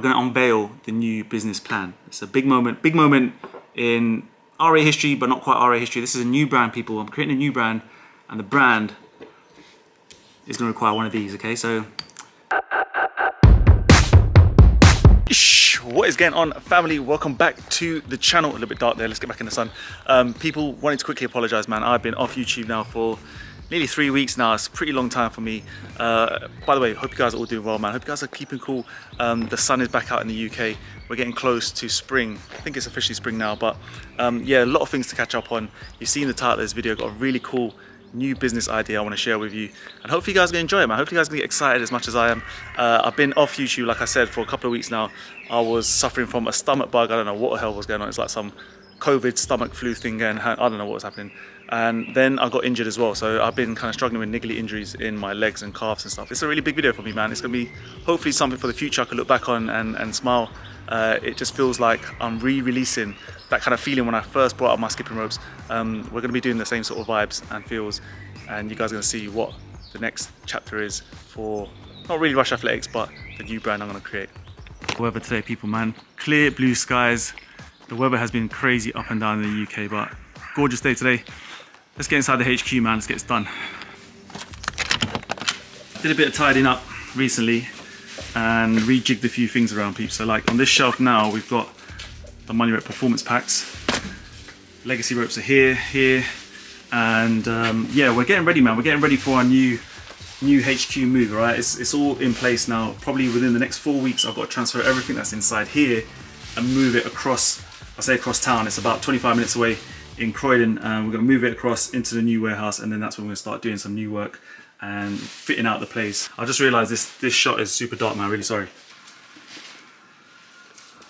We're going to unveil the new business plan. It's a big moment in RA history, but not quite RA history. This is a new brand, people. I'm creating a new brand, and the brand is going to require one of these, okay? So, what is going on, family? Welcome back to the channel. A little bit dark there, let's get back in the sun. People, wanted to quickly apologize, man. I've been off YouTube now for nearly 3 weeks now. It's a pretty long time for me. By the way, hope you guys are all doing well, man. Hope you guys are keeping cool. The sun is back out in the UK. We're getting close to spring. I think it's officially spring now, but yeah, a lot of things to catch up on. You've seen the title of this video. Got a really cool new business idea I want to share with you, and hopefully you guys are going to enjoy it, man. Hopefully you guys are going to get excited as much as I am. I've been off YouTube, like I said, for a couple of weeks now. I was suffering from a stomach bug. I don't know what the hell was going on. It's like some COVID stomach flu thing going. I don't know what was happening. And then I got injured as well, so I've been kind of struggling with niggly injuries in my legs and calves and stuff. It's a really big video for me, man. It's going to be hopefully something for the future I can look back on and smile. It just feels like I'm re-releasing that kind of feeling when I first brought up my skipping ropes. We're going to be doing the same sort of vibes and feels, and you guys are going to see what the next chapter is for, not really Rush Athletics, but the new brand I'm going to create. The weather today, people, man. Clear blue skies. The weather has been crazy up and down in the UK, but gorgeous day today. Let's get inside the HQ, man. Let's get this done. Did a bit of tidying up recently and rejigged a few things around, peeps. So like on this shelf now, we've got the Money Rope performance packs. Legacy ropes are here, and yeah, we're getting ready, man. We're getting ready for our new HQ move, all right? It's all in place now. Probably within the next 4 weeks, I've got to transfer everything that's inside here and move it across. I say across town. It's about 25 minutes away in Croydon, and we're going to move it across into the new warehouse, and then that's when we're going to start doing some new work and fitting out the place. I just realized this shot is super dark, man. Really sorry.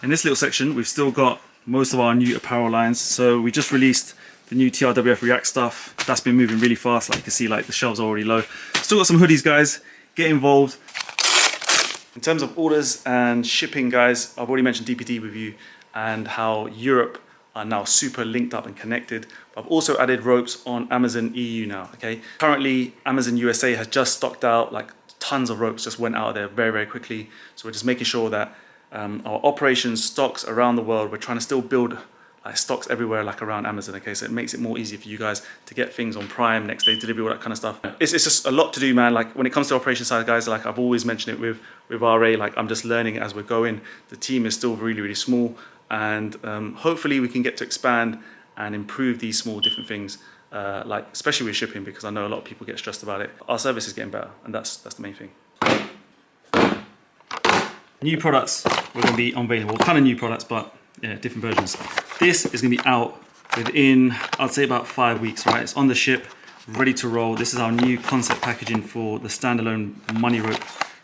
In this little section, we've still got most of our new apparel lines. So we just released the new TRWF React stuff. That's been moving really fast. Like you can see, like the shelves are already low. Still got some hoodies, guys. Get involved. In terms of orders and shipping, guys, I've already mentioned DPD with you and how Europe are now super linked up and connected. I've also added ropes on Amazon EU now, okay? Currently, Amazon USA has just stocked out, like tons of ropes just went out of there very, very quickly. So we're just making sure that our operations, stocks around the world, we're trying to still build stocks everywhere like around Amazon, okay? So it makes it more easy for you guys to get things on Prime, next day delivery, all that kind of stuff. It's just a lot to do, man. Like when it comes to operation side, guys, like I've always mentioned it with RA, like I'm just learning as we're going. The team is still really, really small, and hopefully we can get to expand and improve these small different things, like especially with shipping, because I know a lot of people get stressed about it. Our service is getting better, and that's the main thing. New products we're going to be unveiling. Well, kind of new products, but yeah, different versions. This is going to be out within, I'd say, about 5 weeks, right? It's on the ship, ready to roll. This is our new concept packaging for the standalone Money Rope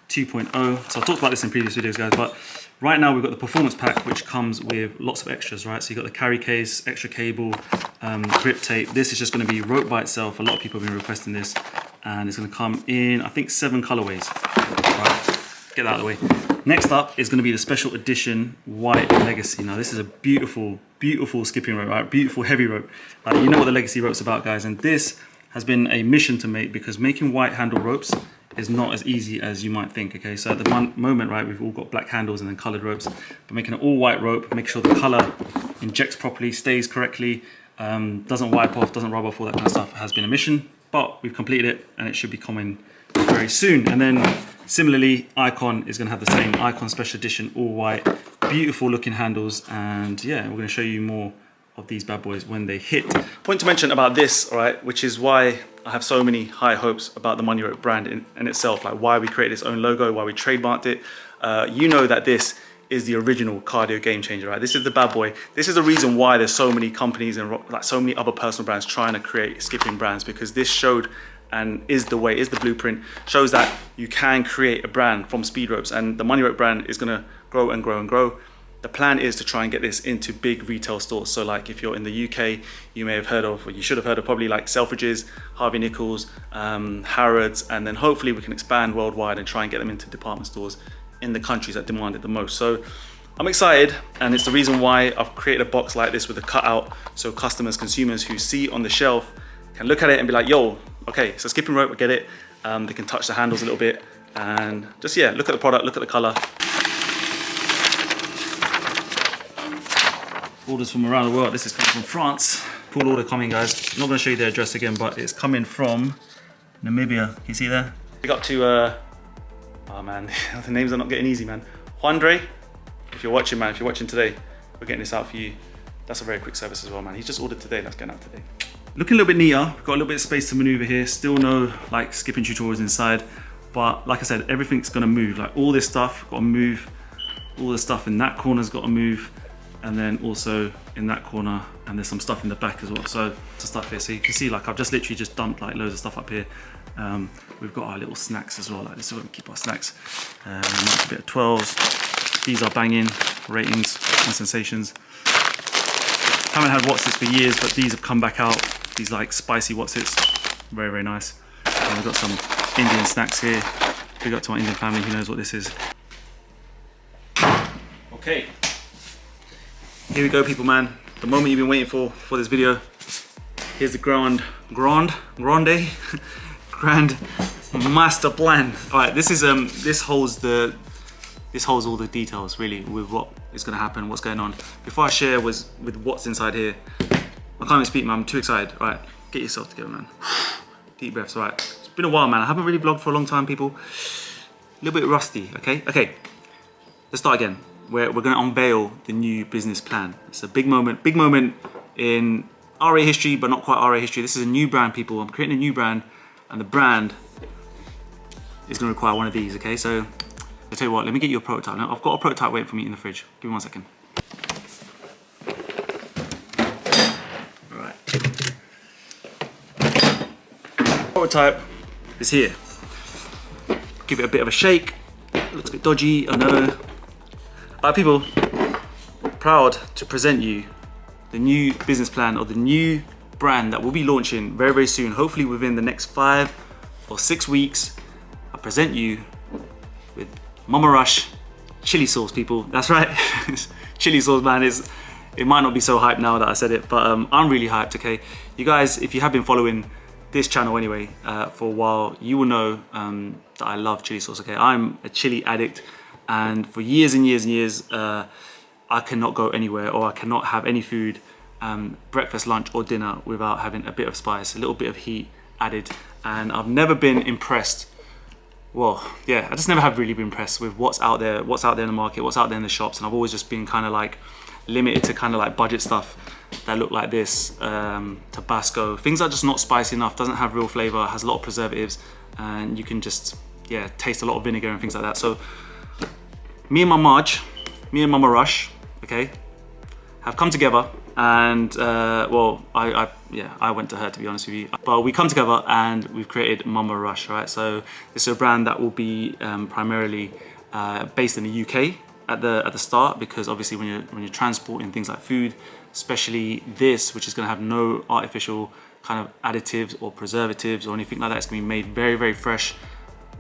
2.0. So I talked about this in previous videos, guys, but right now we've got the performance pack, which comes with lots of extras, right? So you've got the carry case, extra cable, grip tape. This is just going to be rope by itself. A lot of people have been requesting this, and it's going to come in, I think, 7 colorways. Right, get that out of the way. Next up is going to be the special edition white Legacy. Now this is a beautiful, beautiful skipping rope, right? Beautiful heavy rope. You know what the Legacy rope's about, guys, and this has been a mission to make, because making white handle ropes is not as easy as you might think, okay? So at the moment, right, we've all got black handles and then colored ropes, but making an all white rope, make sure the color injects properly, stays correctly, doesn't wipe off, doesn't rub off, all that kind of stuff, has been a mission, but we've completed it and it should be coming very soon. And then similarly, Icon is going to have the same Icon special edition, all white, beautiful looking handles, and yeah, we're going to show you more of these bad boys when they hit. Point to mention about this, all right, which is why I have so many high hopes about the Money Rope brand in itself, like why we created its own logo, why we trademarked it. You know that this is the original cardio game changer, right? This is the bad boy. This is the reason why there's so many companies and like so many other personal brands trying to create skipping brands, because this showed and is the way, is the blueprint, shows that you can create a brand from speed ropes, and the Money Rope brand is going to grow and grow and grow. The plan is to try and get this into big retail stores. So like if you're in the UK, you may have heard of, or you should have heard of, probably like Selfridges, Harvey Nichols, Harrods, and then hopefully we can expand worldwide and try and get them into department stores in the countries that demand it the most. So I'm excited, and it's the reason why I've created a box like this with a cutout, so customers, consumers who see on the shelf can look at it and be like, yo, okay, so skipping rope, I get it. They can touch the handles a little bit and just, yeah, look at the product, look at the color. Orders from around the world. This is coming from France. Full order coming, guys. I'm not going to show you the address again, but it's coming from Namibia. Can you see there? We got to, oh man, the names are not getting easy, man. Juandre, if you're watching, man, if you're watching today, we're getting this out for you. That's a very quick service as well, man. He's just ordered today. That's going out today. Looking a little bit neater. We've got a little bit of space to maneuver here. Still no like skipping tutorials inside, but like I said, everything's going to move. Like all this stuff got to move. All the stuff in that corner's got to move. And then also in that corner, and there's some stuff in the back as well. So to stuff here, so you can see like I've just literally just dumped like loads of stuff up here. We've got our little snacks as well. Like this is where we keep our snacks. A bit of 12s. These are banging ratings and sensations. Haven't had Watsits for years, but these have come back out. These like spicy Watsits, very very nice. And we've got some Indian snacks here. Big up to my Indian family who knows what this is. Okay. Here we go, people, man. The moment you've been waiting for this video. Here's the grand master plan. All right, this is this holds all the details really with what is going to happen, what's going on. Before I share with what's inside here, I can't even speak, man. I'm too excited. All right, get yourself together, man. Deep breaths. All right, it's been a while, man. I haven't really vlogged for a long time, people. A little bit rusty. Okay. Let's start again. We're going to unveil the new business plan. It's a big moment in RA history, but not quite RA history. This is a new brand, people. I'm creating a new brand, and the brand is going to require one of these, okay? So, I'll tell you what, let me get you a prototype. Now, I've got a prototype waiting for me in the fridge. Give me 1 second. All right. Prototype is here. Give it a bit of a shake. It looks a bit dodgy, I know. All right, people, proud to present you the new business plan or the new brand that we'll be launching very, very soon. Hopefully within the next 5 or 6 weeks, I present you with Mama Rush chili sauce, people. That's right, chili sauce, man. It might not be so hyped now that I said it, but I'm really hyped, okay? You guys, if you have been following this channel anyway for a while, you will know that I love chili sauce, okay? I'm a chili addict. And for years and years and years, I cannot go anywhere, or I cannot have any food, breakfast, lunch or dinner without having a bit of spice, a little bit of heat added. And I've never been impressed. Well, yeah, I just never have really been impressed with what's out there in the market, what's out there in the shops. And I've always just been kind of like limited to kind of like budget stuff that look like this, Tabasco, things that are just not spicy enough, doesn't have real flavor, has a lot of preservatives, and you can just, yeah, taste a lot of vinegar and things like that. So me and Mama Rush, okay, have come together, and well, I went to her, to be honest with you, but we come together and we've created Mama Rush, right? So this is a brand that will be primarily based in the UK at the start, because obviously when you're transporting things like food, especially this, which is going to have no artificial kind of additives or preservatives or anything like that, it's going to be made very, very fresh.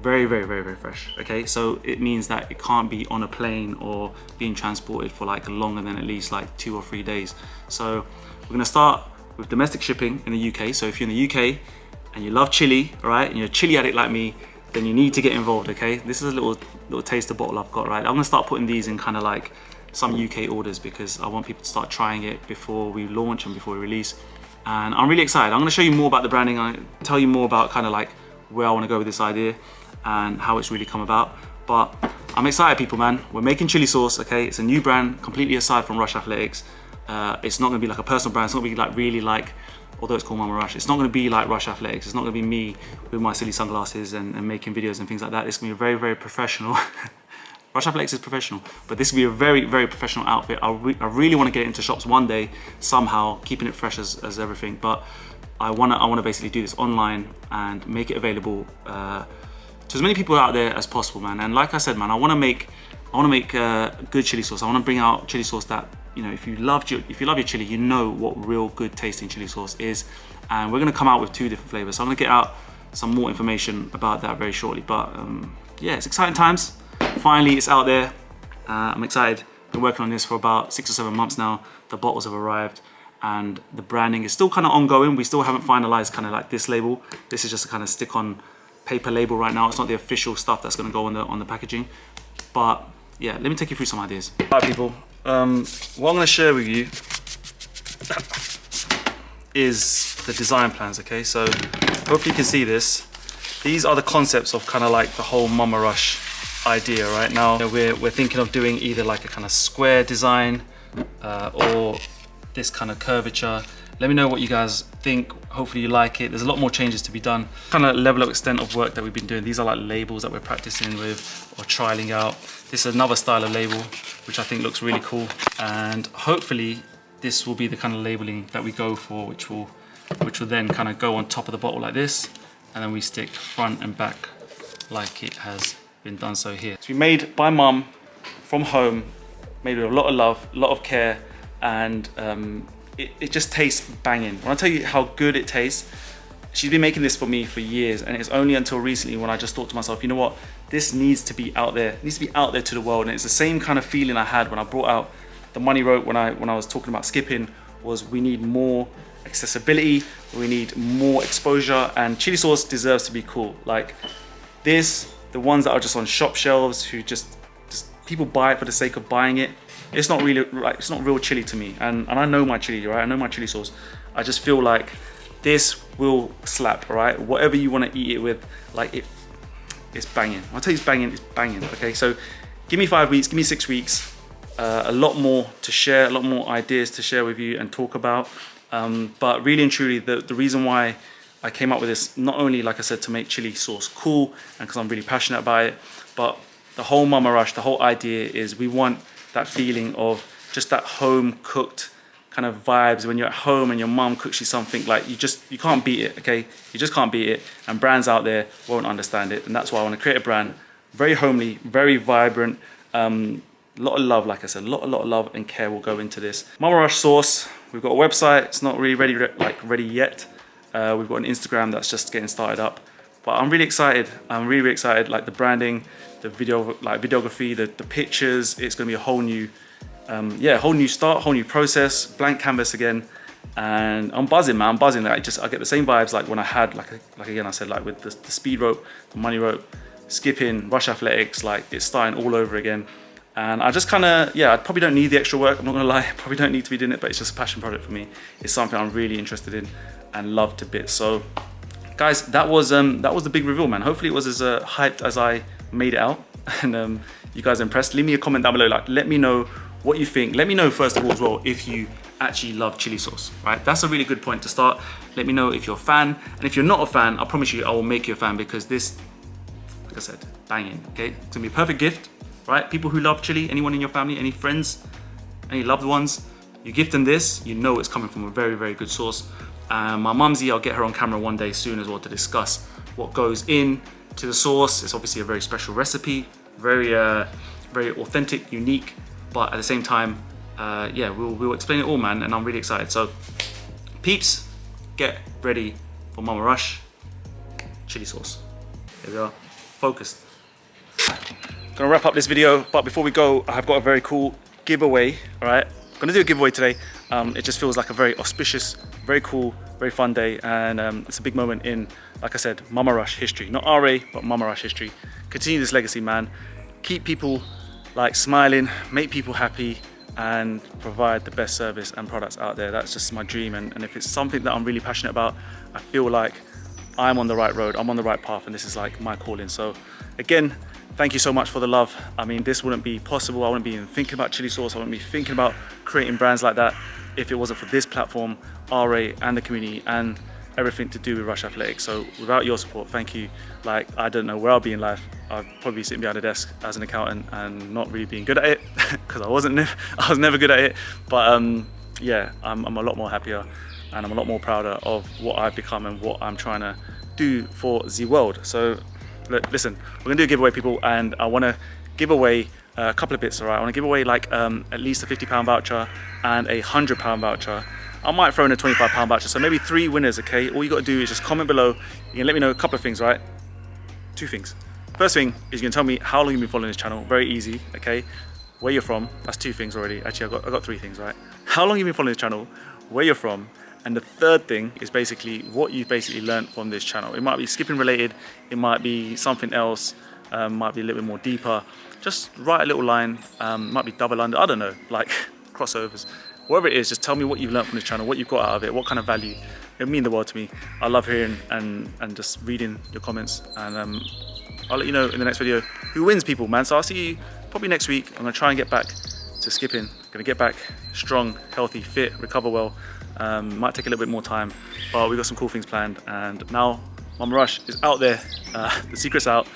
Very, very, very, very fresh, okay? So it means that it can't be on a plane or being transported for like longer than at least like 2 or 3 days. So we're gonna start with domestic shipping in the UK. So if you're in the UK and you love chili, all right, and you're a chili addict like me, then you need to get involved, okay? This is a little taster bottle I've got, right? I'm gonna start putting these in kind of like some UK orders, because I want people to start trying it before we launch and before we release. And I'm really excited. I'm gonna show you more about the branding. I'll tell you more about kind of like where I wanna go with this idea and how it's really come about. But I'm excited, people, man. We're making chili sauce, okay? It's a new brand, completely aside from Rush Athletics. It's not gonna be like a personal brand. It's not gonna be like really like, although it's called Mama Rush, it's not gonna be like Rush Athletics. It's not gonna be me with my silly sunglasses and making videos and things like that. It's gonna be very, very professional. Rush Athletics is professional, but this will be a very, very professional outfit. I really wanna get into shops one day, somehow, keeping it fresh as everything. But I wanna basically do this online and make it available to as many people out there as possible, man. And like I said, man, I want to make good chili sauce. I want to bring out chili sauce that, you know, if you love your chili, you know what real good tasting chili sauce is. And we're going to come out with 2 different flavors. So I'm going to get out some more information about that very shortly. But yeah, it's exciting times. Finally, it's out there. I'm excited. Been working on this for about 6 or 7 months now. The bottles have arrived, and the branding is still kind of ongoing. We still haven't finalized kind of like this label. This is just a kind of stick-on paper label right now. It's not the official stuff that's going to go on the packaging. But yeah, let me take you through some ideas. All right, people. What I'm going to share with you is the design plans, okay? So hopefully you can see this. These are the concepts of kind of like the whole Mama Rush idea right now. We're thinking of doing either like a kind of square design or this kind of curvature. Let me know what you guys think. Hopefully you like it. There's a lot more changes to be done. Kind of level of extent of work that we've been doing. These are like labels that we're practicing with or trialing out. This is another style of label, which I think looks really cool. And hopefully this will be the kind of labeling that we go for, which will then kind of go on top of the bottle like this. And then we stick front and back like it has been done so here. It's been made by mum from home, made with a lot of love, a lot of care, and it just tastes banging. When I tell you how good it tastes, she's been making this for me for years, and it's only until recently when I just thought to myself, you know what, this needs to be out there. It needs to be out there to the world. And it's the same kind of feeling I had when I brought out the money rope when I was talking about skipping, was we need more accessibility, we need more exposure, and chili sauce deserves to be cool. Like this, the ones that are just on shop shelves, who just people buy it for the sake of buying it. It's not really like, it's not real chili to me, and I know my chili, right? I know my chili sauce. I just feel like this will slap, right? Whatever you want to eat it with, like it's banging. I'll tell you, it's banging. Okay, so give me 5 weeks, give me 6 weeks. A lot more to share, a lot more ideas to share with you and talk about. But really and truly, the reason why I came up with this, not only, like I said, to make chili sauce cool, and because I'm really passionate about it, but the whole Mama Rush, the whole idea is we want that feeling of just that home cooked kind of vibes when you're at home and your mum cooks you something, like you can't beat it, okay? You just can't beat it, and brands out there won't understand it. And that's why I want to create a brand, very homely, very vibrant, a lot of love, like I said, a lot of love and care will go into this. Mama Rush sauce, we've got a website, it's not really ready yet. We've got an Instagram that's just getting started up. But I'm really excited, like the branding, the videography, the pictures. It's gonna be a whole new, whole new start, whole new process, blank canvas again. And I'm buzzing, man, I'm buzzing. I get the same vibes like when I had, like again, I said, like with the speed rope, the money rope, skipping, rush athletics, like it's starting all over again. And I just kind of, I probably don't need the extra work, I'm not gonna lie, I probably don't need to be doing it, but it's just a passion project for me. It's something I'm really interested in and love to bits. So guys, that was the big reveal, man. Hopefully it was as hyped as I made it out, and you guys are impressed. Leave me a comment down below, like let me know what you think. Let me know first of all as well if you actually love chili sauce, right? That's a really good point to start. Let me know if you're a fan, and if you're not a fan, I promise you I will make you a fan, because this, like I said, banging, okay? It's gonna be a perfect gift, right? People who love chili, anyone in your family, any friends, any loved ones, you gift them this, you know it's coming from a very, very good source. My mumsy, I'll get her on camera one day soon as well to discuss what goes in to the sauce. It's obviously a very special recipe, very authentic, unique, but at the same time, we'll explain it all, man, and I'm really excited. So, peeps, get ready for Mama Rush chili sauce. Here we are, focused. Gonna wrap up this video, but before we go, I've got a very cool giveaway, all right? I'm gonna do a giveaway today. It just feels like a very auspicious, very cool, very fun day, and it's a big moment in, like I said, Mama Rush history. Not RA, but Mama Rush history. Continue this legacy, man. Keep people like smiling, make people happy, and provide the best service and products out there. That's just my dream, and if it's something that I'm really passionate about, I feel like I'm on the right road, I'm on the right path, and this is like my calling. So again, thank you so much for the love. I mean, this wouldn't be possible. I wouldn't be even thinking about chili sauce. I wouldn't be thinking about creating brands like that if it wasn't for this platform, RA, and the community, and everything to do with Rush Athletics. So without your support, thank you. Like, I don't know where I'll be in life. I'd probably be sitting behind a desk as an accountant and not really being good at it, because I was never good at it. But I'm a lot more happier, and I'm a lot more prouder of what I've become and what I'm trying to do for the world. So look, listen, we're gonna do a giveaway, people, and I wanna give away a couple of bits, all right? I wanna give away like at least a £50 voucher and a £100 voucher. I might throw in a £25 voucher, so maybe 3 winners, okay? All you gotta do is just comment below. You can let me know a couple of things, right? 2 things. First thing is you can tell me how long you've been following this channel. Very easy, okay? Where you're from, that's 2 things already. Actually, I got 3 things, right? How long you've been following this channel, where you're from, and the third thing is basically what you've basically learned from this channel. It might be skipping related, it might be something else, might be a little bit more deeper. Just write a little line, might be double under, I don't know, like crossovers. whatever it is, just tell me what you've learned from this channel, what you've got out of it, what kind of value. It'll mean the world to me. I love hearing and just reading your comments, and I'll let you know in the next video who wins, people, man. So I'll see you probably next week. I'm gonna try and get back to skipping. Gonna get back strong, healthy, fit, recover well. Might take a little bit more time, but we've got some cool things planned. And now Mama Rush is out there. The secret's out.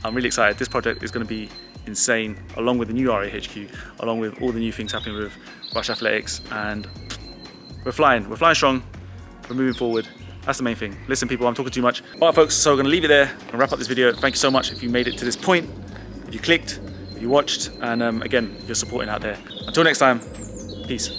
I'm really excited. This project is gonna be insane, along with the new RAHQ, along with all the new things happening with Rush Athletics, and we're flying strong, we're moving forward. That's the main thing. Listen, people, I'm talking too much. All right, folks, so we're gonna leave it there and wrap up this video. Thank you so much if you made it to this point, if you clicked, if you watched, and again, if you're supporting out there. Until next time, peace.